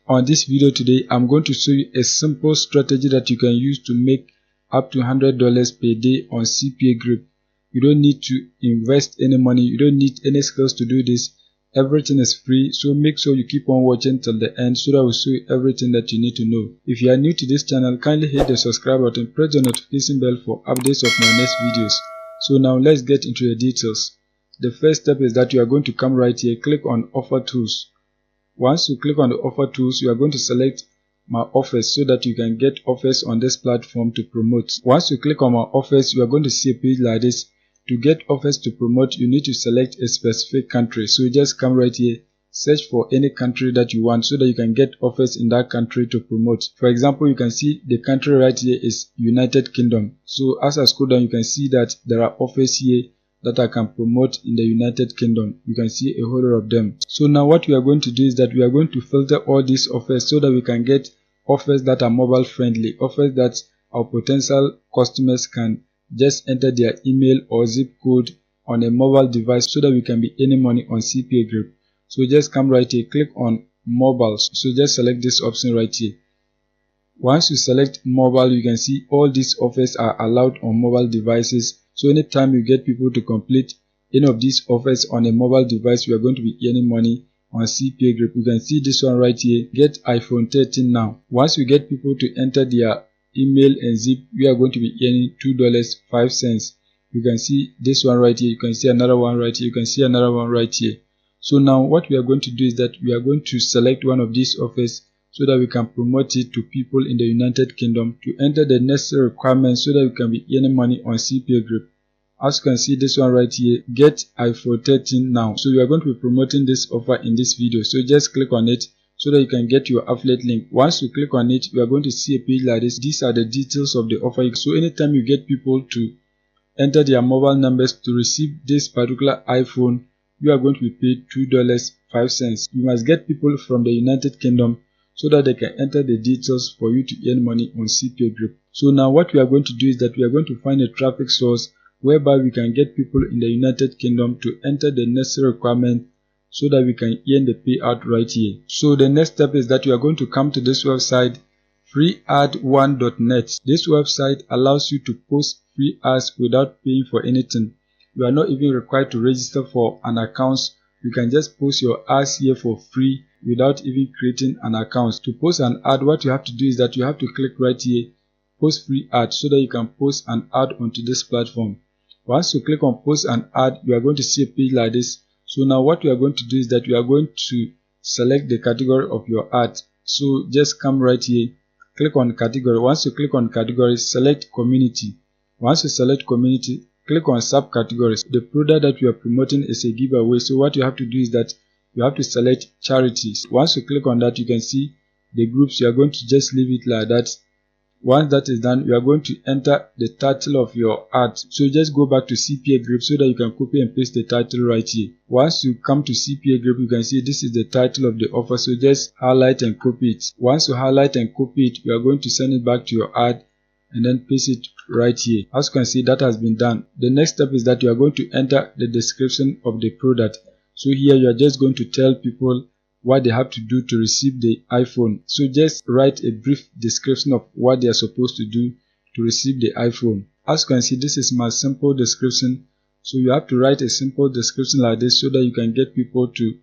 On this video today, I'm going to show you a simple strategy that you can use to make up to $100 per day on CPAGRIP. You don't need to invest any money, you don't need any skills to do this. Everything is free, so make sure you keep on watching till the end so that I will show you everything that you need to know. If you are new to this channel, kindly hit the subscribe button, press the notification bell for updates of my next videos. So now let's get into the details. The first step is that you are going to come right here, click on Offer Tools. Once you click on the Offer Tools, you are going to select My Offers so that you can get offers on this platform to promote. Once you click on My Offers, you are going to see a page like this. To get offers to promote, you need to select a specific country. So you just come right here, search for any country that you want so that you can get offers in that country to promote. For example, you can see the country right here is United Kingdom. So as I scroll down, you can see that there are offers here that I can promote in the United Kingdom. You can see a whole lot of them. So now what we are going to do is that we are going to filter all these offers so that we can get offers that are mobile friendly, offers that our potential customers can just enter their email or zip code on a mobile device so that we can be earning money on CPAGRIP. So just come right here, click on mobile. So just select this option right here. Once you select mobile, you can see all these offers are allowed on mobile devices. So anytime you get people to complete any of these offers on a mobile device, we are going to be earning money on CPAGRIP. You can see this one right here, get iPhone 13 now. Once you get people to enter their email and zip, we are going to be earning $2.05. You can see this one right here, you can see another one right here, you can see another one right here. So now what we are going to do is that we are going to select one of these offers so that we can promote it to people in the United Kingdom to enter the necessary requirements so that we can be earning money on CPAGRIP. As you can see this one right here, get iPhone 13 now. So we are going to be promoting this offer in this video. So just click on it so that you can get your affiliate link. Once you click on it, you are going to see a page like this. These are the details of the offer. So anytime you get people to enter their mobile numbers to receive this particular iPhone, you are going to be paid $2.05. You must get people from the United Kingdom so that they can enter the details for you to earn money on CPAGRIP. So now what we are going to do is that we are going to find a traffic source whereby we can get people in the United Kingdom to enter the necessary requirement so that we can earn the payout right here. So the next step is that you are going to come to this website, freead1.net. This website allows you to post free ads without paying for anything. You are not even required to register for an account. You can just post your ads here for free without even creating an account. To post an ad, what you have to do is that you have to click right here, post free ad, so that you can post an ad onto this platform. Once you click on post an ad, you are going to see a page like this. So now what we are going to do is that we are going to select the category of your ad. So just come right here, click on category. Once you click on category, select community. Once you select community, click on subcategories. The product that we are promoting is a giveaway. So what you have to do is that you have to select charities. Once you click on that, you can see the groups. You are going to just leave it like that. Once that is done, you are going to enter the title of your ad. So just go back to CPAGRIP so that you can copy and paste the title right here. Once you come to CPAGRIP, you can see this is the title of the offer. So just highlight and copy it. Once you highlight and copy it, you are going to send it back to your ad and then paste it right here. As you can see, that has been done. The next step is that you are going to enter the description of the product. So here you are just going to tell people what they have to do to receive the iPhone. So just write a brief description of what they are supposed to do to receive the iPhone. As you can see, this is my simple description. So you have to write a simple description like this so that you can get people to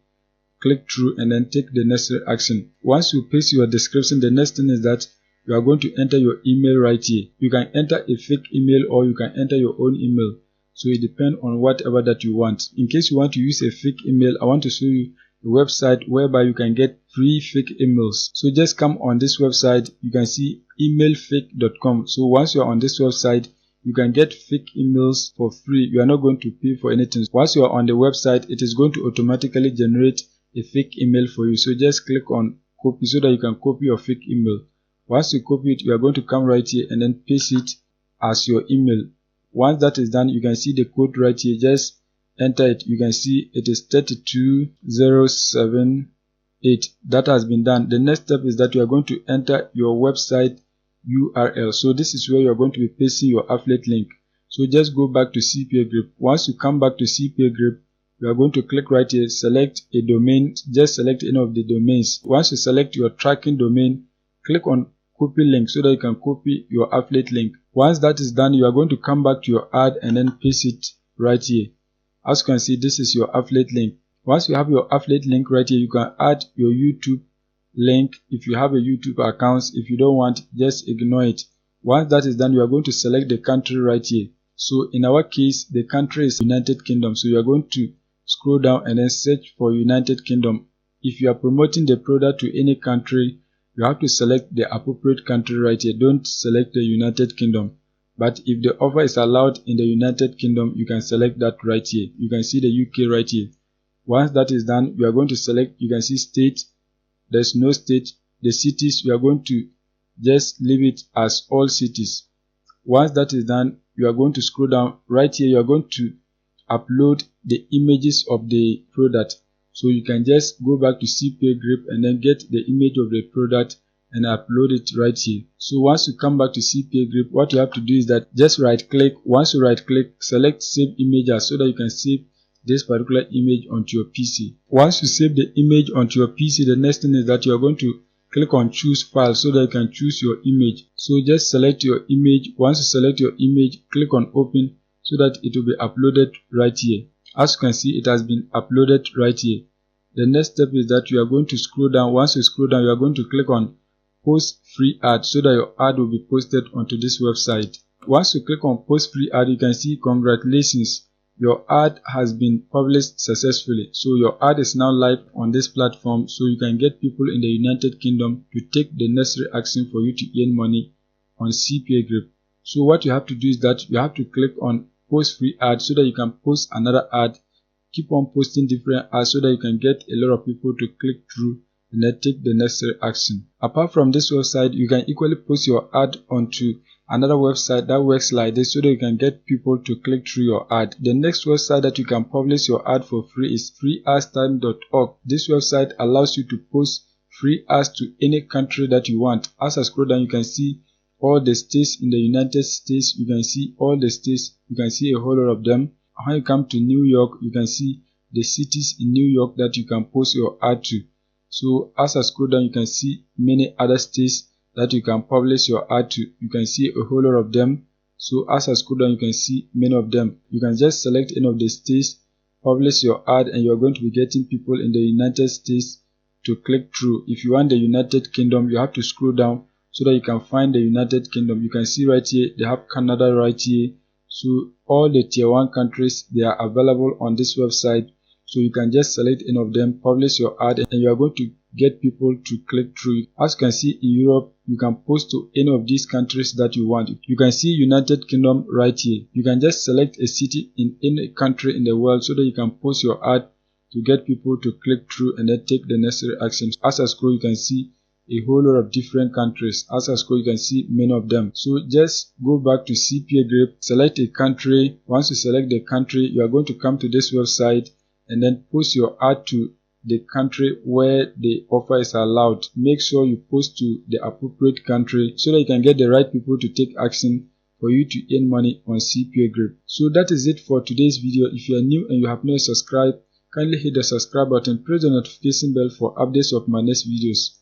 click through and then take the necessary action. Once you paste your description, the next thing is that you are going to enter your email right here. You can enter a fake email or you can enter your own email. So it depends on whatever that you want. In case you want to use a fake email, I want to show you a website whereby you can get free fake emails. So just come on this website. You can see emailfake.com. So once you are on this website, you can get fake emails for free. You are not going to pay for anything. Once you are on the website, it is going to automatically generate a fake email for you. So just click on copy so that you can copy your fake email. Once you copy it, you are going to come right here and then paste it as your email. Once that is done, you can see the code right here. Just enter it. You can see it is 32078. That has been done. The next step is that you are going to enter your website URL. So this is where you are going to be pasting your affiliate link. So just go back to CPAGRIP. Once you come back to CPAGRIP, you are going to click right here, select a domain, just select any of the domains. Once you select your tracking domain, click on copy link so that you can copy your affiliate link. Once that is done, you are going to come back to your ad and then paste it right here. As you can see, this is your affiliate link. Once you have your affiliate link right here, you can add your YouTube link if you have a YouTube account. If you don't want, just ignore it. Once that is done, you are going to select the country right here. So in our case, the country is United Kingdom. So you are going to scroll down and then search for United Kingdom. If you are promoting the product to any country, you have to select the appropriate country right here. Don't select the United Kingdom. But if the offer is allowed in the United Kingdom, you can select that right here. You can see the UK right here. Once that is done, you are going to select, you can see state. There's no state. The cities, you are going to just leave it as all cities. Once that is done, you are going to scroll down right here. You are going to upload the images of the product. So you can just go back to CPAGRIP and then get the image of the product and upload it right here. So once you come back to CPAGRIP, what you have to do is that just right click. Once you right click, select save image as so that you can save this particular image onto your PC. Once you save the image onto your PC, the next thing is that you are going to click on choose file so that you can choose your image. So just select your image. Once you select your image, click on open so that it will be uploaded right here. As you can see, it has been uploaded right here. The next step is that you are going to scroll down. Once you scroll down, you are going to click on post free ad so that your ad will be posted onto this website. Once you click on post free ad, you can see congratulations, your ad has been published successfully. So your ad is now live on this platform, so you can get people in the United Kingdom to take the necessary action for you to earn money on CPAGRIP. So what you have to do is that you have to click on post free ad so that you can post another ad. Keep on posting different ads so that you can get a lot of people to click through and then take the necessary action. Apart from this website, you can equally post your ad onto another website that works like this so that you can get people to click through your ad. The next website that you can publish your ad for free is freeadstime.org. This website allows you to post free ads to any country that you want. As I scroll down, you can see all the states in the United States. You can see all the states. You can see a whole lot of them. When you come to New York, you can see the cities in New York that you can post your ad to. So as I scroll down, you can see many other states that you can publish your ad to. You can see a whole lot of them. So as I scroll down, you can see many of them. You can just select any of the states, publish your ad, and you're going to be getting people in the United States to click through. If you want the United Kingdom, you have to scroll down so that you can find the United Kingdom. You can see right here, they have Canada right here. So all the tier 1 countries, they are available on this website. So you can just select any of them, publish your ad, and you are going to get people to click through. As you can see in Europe, you can post to any of these countries that you want. You can see United Kingdom right here. You can just select a city in any country in the world so that you can post your ad to get people to click through and then take the necessary actions. As I scroll, you can see a whole lot of different countries. As I scroll, you can see many of them. So just go back to CPAGRIP, select a country. Once you select the country, you are going to come to this website and then post your ad to the country where the offer is allowed. Make sure you post to the appropriate country so that you can get the right people to take action for you to earn money on CPAGRIP. So that is it for today's video. If you are new and you have not subscribed, kindly hit the subscribe button, press the notification bell for updates of my next videos.